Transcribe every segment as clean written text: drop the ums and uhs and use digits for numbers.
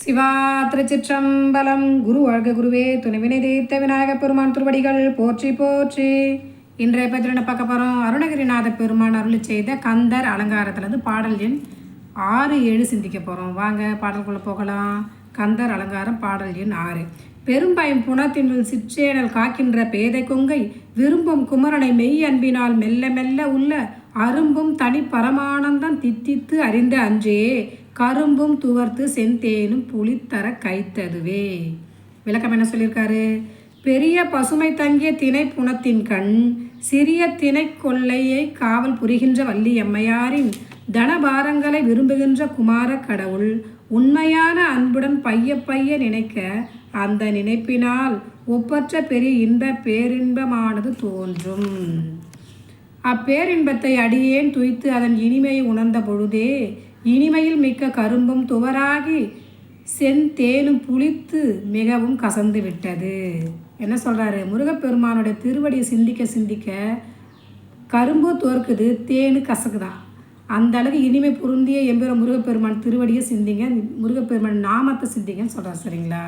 சிவா திருச்சிற்றம்பலம். குரு வாழ்க குருவே துணைவினை தீர்த்த விநாயகப் பெருமான் திருவடிகள் போற்றி போற்றி. இன்றைய பதில் என்ன பார்க்க போகிறோம்? அருணகிரிநாத பெருமான் அருளி செய்த கந்தர் அலங்காரத்துலேருந்து பாடல் எண் 6, 7 சிந்திக்க போகிறோம். வாங்க பாடல்குள்ளே போகலாம். கந்தர் அலங்காரம் பாடல் எண் 6. பெரும்பயம் புனத்தினுள் சிற்றேனல் காக்கின்ற பேதை கொங்கை விரும்பும் குமரனை மெய் அன்பினால் மெல்ல மெல்ல உள்ள அரும்பும் தனி பரமானந்தம் தித்தித்து அறிந்த அன்றே கரும்பும் துவர்த்து செந்தேனும் புளித்தர கைத்ததுவே. விளக்கம் என்ன சொல்லியிருக்காரு? பெரிய பசுமை தங்கிய திணை புனத்தின் கண் சிறிய திணை கொள்ளையை காவல் புரிகின்ற வள்ளி அம்மையாரின் தனபாரங்களை விரும்புகின்ற குமார கடவுள் உண்மையான அன்புடன் பைய பைய நினைக்க அந்த நினைப்பினால் ஒப்பற்ற பெரிய இன்ப பேரின்பமானது தோன்றும். அப்பேரின்பத்தை அடியேன் துய்த்து அதன் இனிமையை உணர்ந்த பொழுதே இனிமையில் மிக்க கரும்பும் துவராகி செந்தேனும் புளித்து மிகவும் கசந்து விட்டது. என்ன சொல்கிறாரு? முருகப்பெருமானுடைய திருவடியை சிந்திக்க சிந்திக்க கரும்பு தோற்குது, தேனு கசக்குதான். அந்த அளவுக்கு இனிமை பொருந்திய எம்பெற முருகப்பெருமான் திருவடியை சிந்திங்க, முருகப்பெருமான் நாமத்தை சிந்திங்கன்னு சொல்கிறார். சரிங்களா?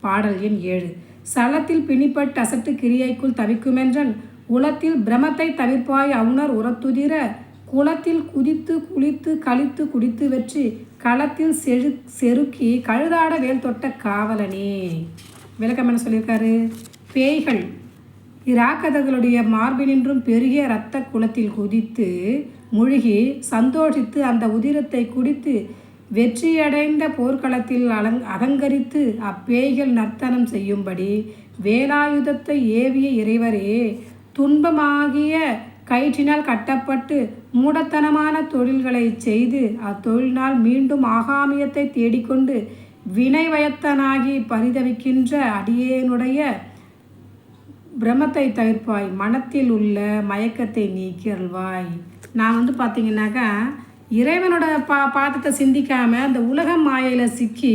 பாடல் எண் 7. சலத்தில் பிணிப்பட்டு அசட்டு கிரியைக்குள் தவிக்குமென்றன் உலத்தில் பிரமத்தை தவிர்ப்பாய் அவுணர் உரத்துதிர குளத்தில் குதித்து குளித்து கழித்து குடித்து வெற்றி களத்தில் செருக்கி கழுதாட வேல் தொட்ட காவலனே. விளக்கம் என்ன சொல்லியிருக்காரு? பேய்கள் இராக்கதர்களுடைய மார்பினின்றும் பெருகிய இரத்த குளத்தில் குதித்து மூழ்கி சந்தோஷித்து அந்த உதிரத்தை குடித்து வெற்றியடைந்த போர்க்களத்தில் அலங்கரித்து அப்பேய்கள் நர்த்தனம் செய்யும்படி வேலாயுதத்தை ஏவிய இறைவரே துன்பமாகிய கயிற்றினால் கட்டப்பட்டு மூடத்தனமான தொழில்களை செய்து அத்தொழிலினால் மீண்டும் ஆகாமியத்தை தேடிக்கொண்டு வினைவயத்தனாகி பரிதவிக்கின்ற அடியேனுடைய பிரமத்தை தவிர்ப்பாய், மனத்தில் உள்ள மயக்கத்தை நீக்கி அருள்வாய். நான் பார்த்தீங்கன்னாக்கா இறைவனோட பாதத்தை சிந்திக்காமல் அந்த உலக மாயையில் சிக்கி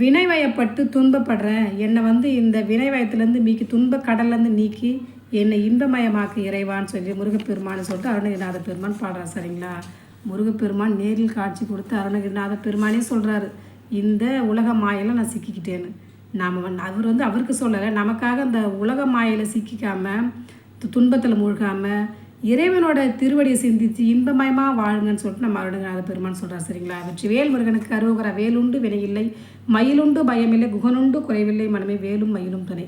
வினைவயப்பட்டு துன்பப்படுறேன். என்னை இந்த வினைவயத்துலேருந்து மீக்கி துன்ப கடல்லேருந்து நீக்கி என்னை இன்பமயமாக்கு இறைவான்னு சொல்லி முருகப்பெருமான்னு சொல்லிட்டு அருணகிரிநாத பெருமான் பாடுறார். சரிங்களா? முருகப்பெருமான் நேரில் காட்சி கொடுத்து அருணகிரிநாத பெருமானே சொல்கிறாரு, இந்த உலக மாயையில் நான் சிக்கிக்கிட்டேன்னு. நாம் அவருக்கு சொல்லலை, நமக்காக அந்த உலக மாயையில் சிக்கிக்காமல் துன்பத்தில் மூழ்காமல் இறைவனோட திருவடியை சிந்தித்து இன்பமயமாக வாழுங்கன்னு சொல்லிட்டு நம்ம அருணகிரிநாத பெருமான் சொல்கிறார். சரிங்களா? வெற்றி வேல் முருகனுக்கு அருகரா. வேலுண்டு வினையில்லை, மயிலுண்டு பயமில்லை, குகனுண்டு குறைவில்லை, மனமே வேலும் மயிலும் துணை.